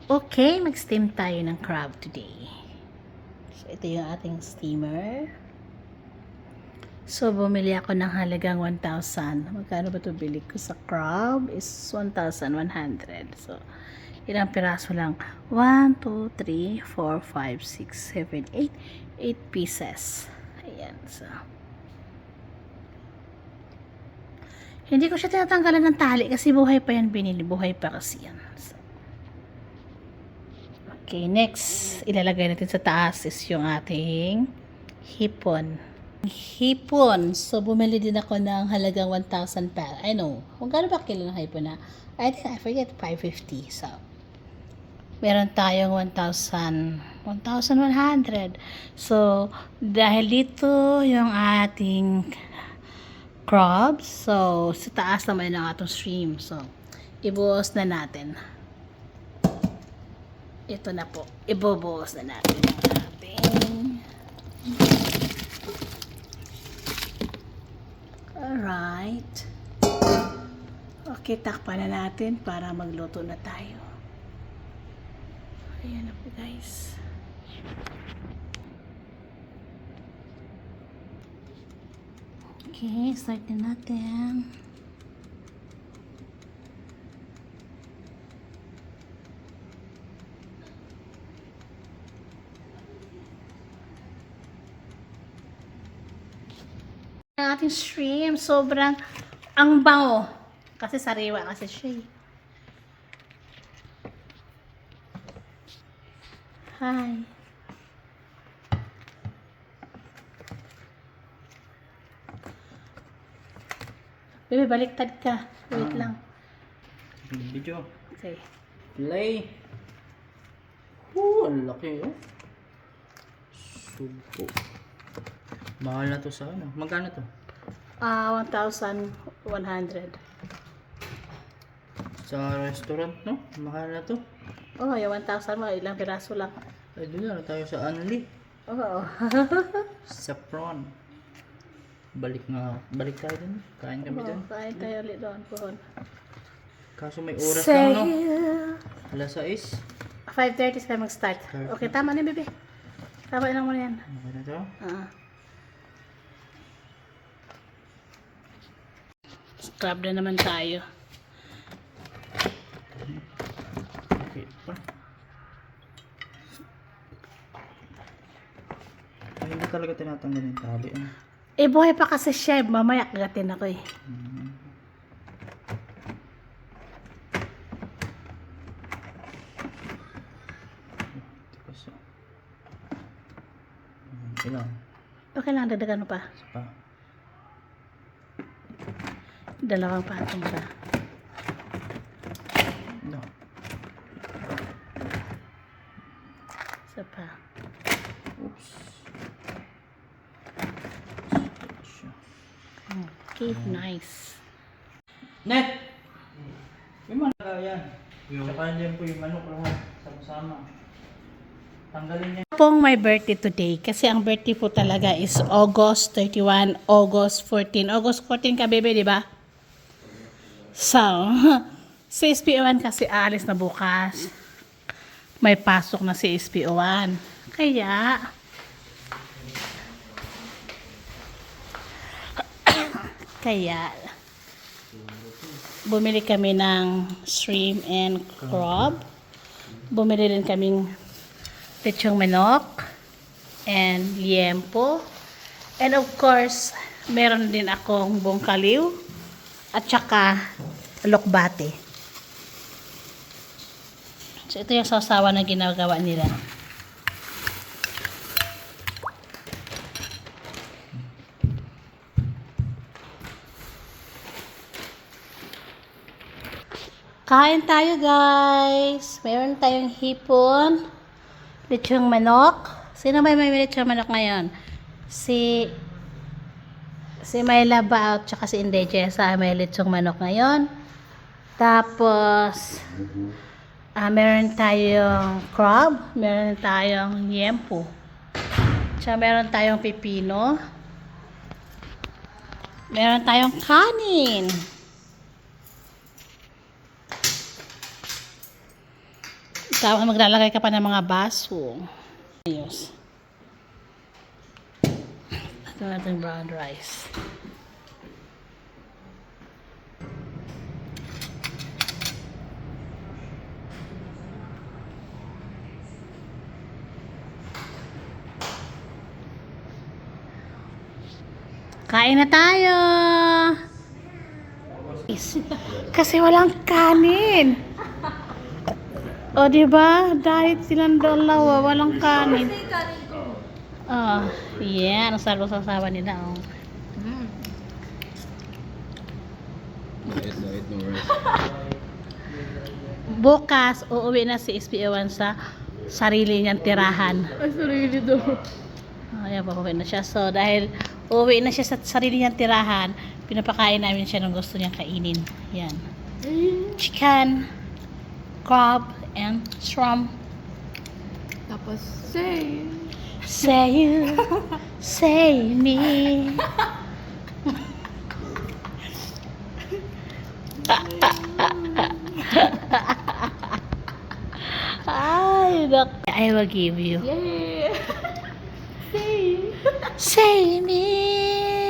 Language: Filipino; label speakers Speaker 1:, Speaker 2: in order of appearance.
Speaker 1: Okay, mag-steam tayo ng crab today. So, ito yung ating steamer. So, bumili ako ng halagang 1,000. Magkano ba ito bili ko sa crab? Is 1,100. So, ilang piraso lang? 1, 2, 3, 4, 5, 6, 7, 8. 8 pieces. Ayan. So, hindi ko siya tinatanggalan ng tali kasi buhay pa yan binili. Buhay pa kasi yan. So, okay, next, ilalagay natin sa taas is yung ating hipon. Hipon. So, bumili din ako ng halagang 1,000 pa. I know. Kung gano'n ba kilo ng hipon na? I forget, 550. So, meron tayong 1,100. So, dahil dito yung ating crabs. So, sa taas naman ng atong stream. So, ibuhos na natin. Ito na po. Ibubuhos na natin ang ating. Alright. Okay, takpan na natin para magluto na tayo. Ayan na po, guys. Okay, start na natin. Ang ating shrimp, sobrang ang bango. Kasi sariwa kasi siya. Hi. Bebe, baliktad ka. Wait lang.
Speaker 2: Video.
Speaker 1: Okay.
Speaker 2: Play. Ang laki oh. Subo. Mahal na to sa ano? Magkano to?
Speaker 1: 1,100.
Speaker 2: Sa restaurant, no? Mahal na to.
Speaker 1: Oh, yung 1,000 mo, ilang piraso lang.
Speaker 2: Ay, doon na tayo sa Anli.
Speaker 1: Oo.
Speaker 2: Sa prawn. Balik tayo dun. Kain kami dun.
Speaker 1: Kain tayo ulit doon.
Speaker 2: Kaso may oras lang, no? Alas 6.
Speaker 1: 5:30 sila mag-start. Okay, tama na, bebe. Tama lang mo na yan.
Speaker 2: Okay na to?
Speaker 1: Scrub na naman tayo.
Speaker 2: Okay pa. Ay, hindi talaga tinatanggal yung tali. Ano?
Speaker 1: Eh, buhay pa kasi siya. Mamaya kagatin ako eh.
Speaker 2: Ilan?
Speaker 1: Okay lang, dagdagan mo pa.
Speaker 2: Isa pa.
Speaker 1: Dalawang patong pa.
Speaker 2: No.
Speaker 1: Isa pa.
Speaker 2: Oops.
Speaker 1: Okay, nice.
Speaker 2: Net! Yung manok yan. Saka dyan po yung manok lahat. Sama-sama. Tanggalin niya.
Speaker 1: Pong my birthday today kasi ang birthday po talaga is August 31, August 14. August 14 ka, bebe, di ba? So, si SPO1 kasi alis na bukas. May pasok na si SPO1. Kaya bumili kami ng shrimp and crab. Bumili din kaming lechong manok and liempo. And of course, meron din akong bongkaliw at saka lokbate. So, ito yung sausawa na ginagawa nila. Kain tayo, guys. Meron tayong hipon, lechong manok. Sino may lechong manok ngayon? Si Mayla ba at saka si Indeje sa may lechong manok ngayon. Tapos meron tayong crab, meron tayong liempo. Tsaka meron tayong pipino. Meron tayong kanin. Tapos maglalagay ka pa ng mga baso. Ayos. Ito natin brown rice. Kain na tayo! Kasi walang kanin. O, diba? Diet silang dalawa, walang kanin. Oh, yeah. Ang sarap sa sawa nila, oh. Bukas, uuwi na si SPO1 sa sarili niyang tirahan.
Speaker 3: Ay, sarili daw.
Speaker 1: Ayan, pauwi na siya. So, dahil uuwi na siya sa sarili niyang tirahan, pinapakain namin siya ng gusto niyang kainin. Yan. Chicken, crab, and shrimp.
Speaker 3: Tapos, say.
Speaker 1: Say you, say me. Ay, I will give you.
Speaker 3: Yeah. Say.
Speaker 1: Say me.